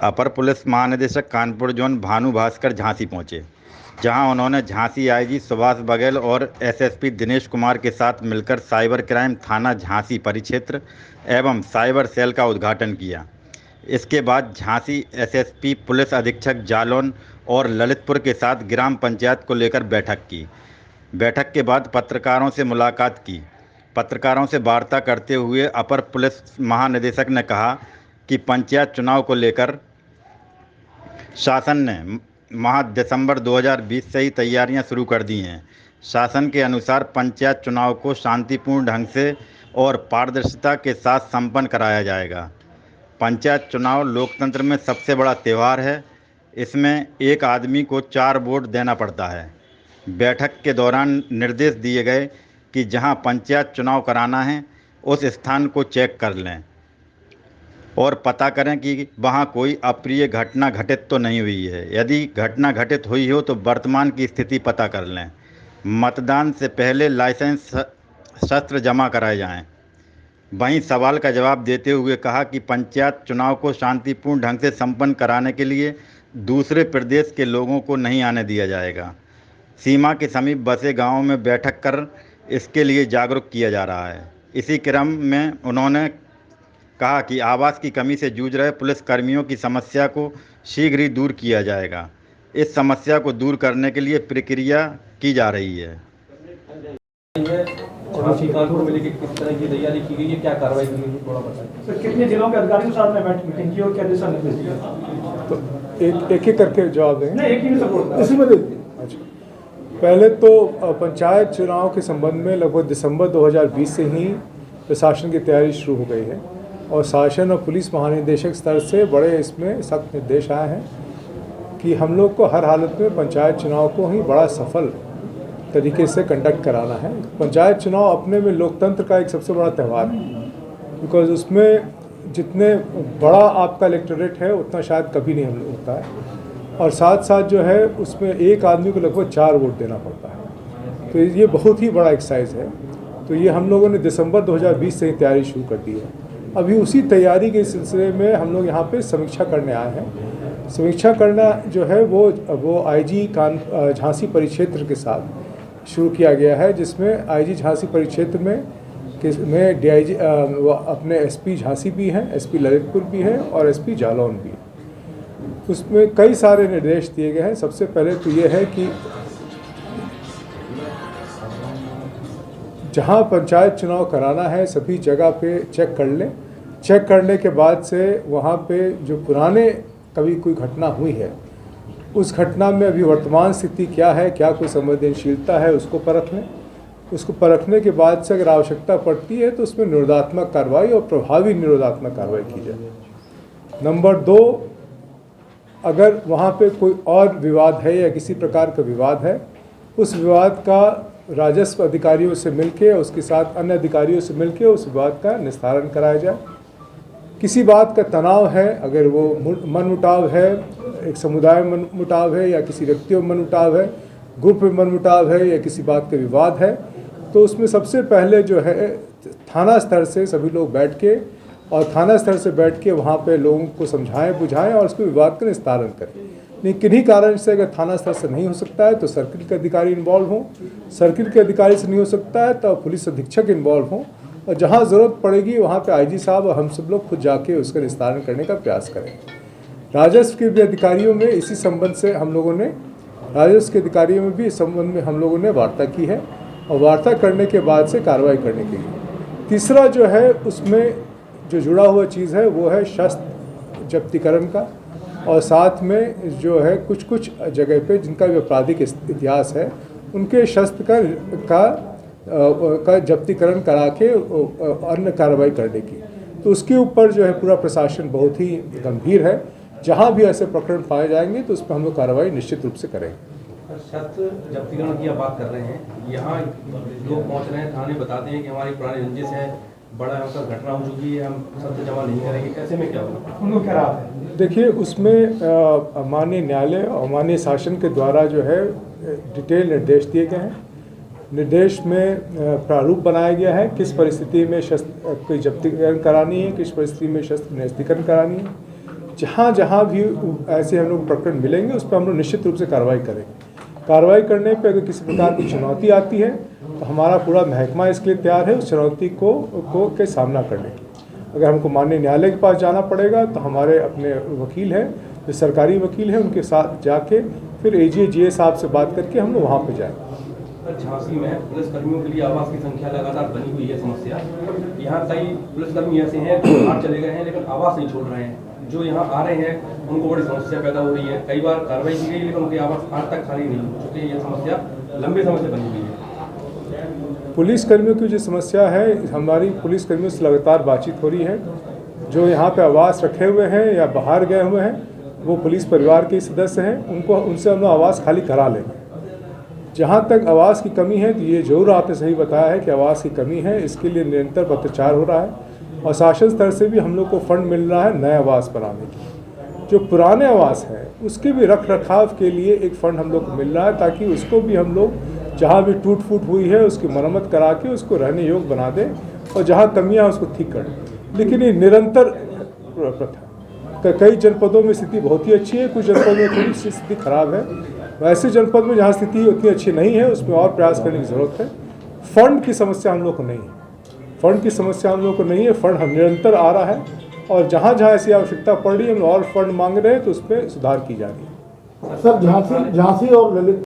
अपर police महानिदेशक Kanpur zone Bhanu Bhaskar Jhansi पहुंचे, जहां उन्होंने झांसी आईजी सुभाष बघेल और एसएसपी दिनेश कुमार के साथ मिलकर साइबर क्राइम थाना झांसी परिक्षेत्र एवं साइबर सेल का उद्घाटन किया। इसके बाद झांसी एसएसपी पुलिस अधीक्षक जालौन और ललितपुर के साथ ग्राम पंचायत को लेकर बैठक की। बैठक के बाद पत्रकारों से मुलाकात की। पत्रकारों से वार्ता करते हुए अपर पुलिस महानिदेशक ने कहा कि पंचायत चुनाव को लेकर शासन ने माह दिसंबर 2020 से ही तैयारियां शुरू कर दी हैं। शासन के अनुसार पंचायत चुनाव को शांतिपूर्ण ढंग से और पारदर्शिता के साथ संपन्न कराया जाएगा। पंचायत चुनाव लोकतंत्र में सबसे बड़ा त्यौहार है। इसमें एक आदमी को 4 वोट देना पड़ता है। बैठक के दौरान निर्देश दिए गए कि जहां पंचायत चुनाव कराना है उस स्थान को चेक कर लें और पता करें कि वहां कोई अप्रिय घटना घटित तो नहीं हुई है। यदि घटना घटित हुई हो तो वर्तमान की स्थिति पता कर लें। मतदान से पहले लाइसेंस शस्त्र जमा कराए जाएं। वहीं सवाल का जवाब देते हुए कहा कि पंचायत चुनाव को शांतिपूर्ण ढंग से संपन्न कराने के लिए दूसरे प्रदेश के लोगों को नहीं आने दिया जाएगा। सीमा के समीप बसे गांवों में बैठक कर इसके लिए जागरूक किया जा रहा है। इसी क्रम में उन्होंने कहा कि आवास की कमी से जूझ रहे पुलिस कर्मियों की समस्या को शीघ्र ही दूर किया जाएगा। इस समस्या को दूर करने के लिए प्रक्रिया की जा रही है। कानपुर में लेके किस तरह की तैयारी की गई है, क्या कार्रवाई की गई है, थोड़ा बताएं। सर, कितने जिलों के अधिकारियों के साथ में मीटिंग की और क्या दिशा निर्देश दिए? तो एक करके जवाब देंगे। नहीं, एक ही में सपोर्ट इसी में अच्छा, पहले तो पंचायत चुनाव के संबंध में लगभग दिसंबर 2020 से ही प्रशासन की तैयारी शुरू हो गई है और शासन और पुलिस महानिदेशक स्तर से बड़े इसमें सख्त निर्देश आए हैं कि हम लोग को हर हालत में पंचायत चुनाव को ही बड़ा सफल तरीके से कंडक्ट कराना है। पंचायत चुनाव अपने में लोकतंत्र का एक सबसे बड़ा त्यौहार है, बिकॉज उसमें जितने बड़ा आपका इलेक्टोरेट है उतना शायद कभी नहीं हम लोग होता है और साथ साथ जो है उसमें एक आदमी को लगभग 4 वोट देना पड़ता है। तो ये बहुत ही बड़ा एक्सरसाइज है। तो ये हम लोगों ने दिसंबर 2020 से ही तैयारी शुरू कर दी है। अभी उसी तैयारी के सिलसिले में हम लोग यहाँ पे समीक्षा करने आए हैं। समीक्षा करना जो है वो आईजी झांसी परिक्षेत्र के साथ शुरू किया गया है, जिसमें आईजी झांसी परिक्षेत्र में डीआईजी अपने एसपी झांसी भी हैं, एसपी ललितपुर भी हैं और एसपी जालौन भी हैं। उसमें कई सारे निर्देश दिए गए हैं। सबसे पहले तो ये है कि जहां पंचायत चुनाव कराना है सभी जगह पे चेक कर लें। चेक करने के बाद से वहां पे जो पुराने कभी कोई घटना हुई है उस घटना में अभी वर्तमान स्थिति क्या है, क्या कोई संवेदनशीलता है, उसको परख लें। उसको परखने के बाद से अगर आवश्यकता पड़ती है तो उसमें निरोधात्मक कार्रवाई और प्रभावी निरोधात्मक कार्रवाई की जाए। नंबर 2, अगर वहाँ पे कोई और विवाद है या किसी प्रकार का विवाद है, उस विवाद का राजस्व अधिकारियों से मिलके उसके साथ अन्य अधिकारियों से मिलके उस विवाद का निस्तारण कराया जाए। किसी बात का तनाव है, अगर वो मनमुटाव है, एक समुदाय में मनमुटाव है या किसी व्यक्ति में मनमुटाव है, ग्रुप में मनमुटाव है या किसी बात का विवाद है, तो उसमें सबसे पहले जो है थाना स्तर से सभी लोग बैठ के और थाना स्तर से बैठ के वहाँ पे लोगों को समझाएं बुझाएं और उसके विवाद का निस्तारण करें। नहीं किन्हीं कारण से अगर थाना स्तर से नहीं हो सकता है तो सर्किल के अधिकारी इन्वॉल्व हों, सर्किल के अधिकारी से नहीं हो सकता है तो पुलिस अधीक्षक इन्वॉल्व हों और जहाँ ज़रूरत पड़ेगी वहाँ पे आईजी साहब और हम सब लोग खुद जाके उसका निस्तारण करने का प्रयास करें। राजस्व के भी अधिकारियों में इसी संबंध से हम लोगों ने राजस्व के अधिकारियों में भी इस संबंध में हम लोगों ने वार्ता की है और वार्ता करने के बाद से कार्रवाई करने के लिए। तीसरा जो है उसमें जो जुड़ा हुआ चीज़ है वो है शस्त्र जब्तीकरण का और साथ में जो है कुछ जगह पे जिनका भी आपराधिक इतिहास है उनके शस्त्र का जब्तीकरण करा के अन्य कार्रवाई करने की। तो उसके ऊपर जो है पूरा प्रशासन बहुत ही गंभीर है। जहाँ भी ऐसे प्रकरण पाए जाएंगे तो उस पर हम लोग कार्रवाई निश्चित रूप से करेंगे। शस्त्र जब्तीकरण की आप बात कर रहे हैं, यहाँ लोग पहुँच रहे हैं, थाने बताते हैं कि हमारी पुरानी रंजिश है, बड़ा यहाँ घटना हो चुकी है, हम शस्त्र जमा नहीं करेंगे, कैसे में क्या होगा? उनको क्या रहा है? देखिए उसमें माननीय न्यायालय और माननीय शासन के द्वारा जो है डिटेल निर्देश दिए गए हैं। निर्देश में प्रारूप बनाया गया है किस परिस्थिति में शस्त्र की जब्तीकरण करानी है, किस परिस्थिति में शस्त्र निरस्तीकरण करानी है, जहाँ जहाँ भी ऐसे हम लोग प्रकरण मिलेंगे उस पर हम लोग निश्चित रूप से कार्रवाई करेंगे। कार्रवाई करने पे अगर किसी प्रकार की चुनौती आती है तो हमारा पूरा महकमा इसके लिए तैयार है उस चुनौती के सामना करने की। अगर हमको माननीय न्यायालय के पास जाना पड़ेगा तो हमारे अपने वकील हैं, जो सरकारी वकील हैं, उनके साथ जाके फिर AG साहब से बात करके हम लोग वहाँ पर जाएंगे। झांसी में पुलिसकर्मियों के लिए आवास की संख्या लगातार बनी हुई है समस्या। यहाँ कई पुलिसकर्मी ऐसे हैं जो बाहर चले गए हैं लेकिन आवास नहीं छोड़ रहे हैं। जो यहाँ आ रहे हैं उनको बड़ी समस्या पैदा हो रही है। कई बार कार्रवाई की गई लेकिन उनके आवास आज तक खाली नहीं हो चुके। ये समस्या लंबे समय से बनी हुई है। पुलिसकर्मियों की जो समस्या है, हमारी पुलिसकर्मियों से लगातार बातचीत हो रही है। जो यहाँ पे आवास रखे हुए हैं या बाहर गए हुए हैं वो पुलिस परिवार के सदस्य हैं, उनसे हम लोग आवास खाली करा लेंगे। जहाँ तक आवास की कमी है तो ये जरूर आपने सही बताया है कि आवास की कमी है। इसके लिए निरंतर पत्राचार हो रहा है और शासन स्तर से भी हम लोग को फंड मिल रहा है नए आवास बनाने की। जो पुराने आवास हैं उसके भी रख रखाव के लिए एक फ़ंड हम लोग को मिल रहा है ताकि उसको भी हम लोग जहाँ भी टूट फूट हुई है उसकी मरम्मत करा के उसको रहने योग्य बना दें और जहाँ कमियाँ उसको ठीक कर दें। लेकिन ये निरंतर प्रथा, कई जनपदों में स्थिति बहुत ही अच्छी है, कुछ जनपदों में थोड़ी सी स्थिति खराब है। वैसे जनपद में जहाँ स्थिति उतनी अच्छी नहीं है उसमें और प्रयास करने की ज़रूरत है। फंड की समस्या हम लोग को नहीं है, फंड की समस्या हम लोग को नहीं है। फंड हम निरंतर आ रहा है और जहाँ जहाँ ऐसी आवश्यकता पड़ रही है हम और फंड मांग रहे हैं तो उस पर सुधार की जा रही है। सर झांसी और ललित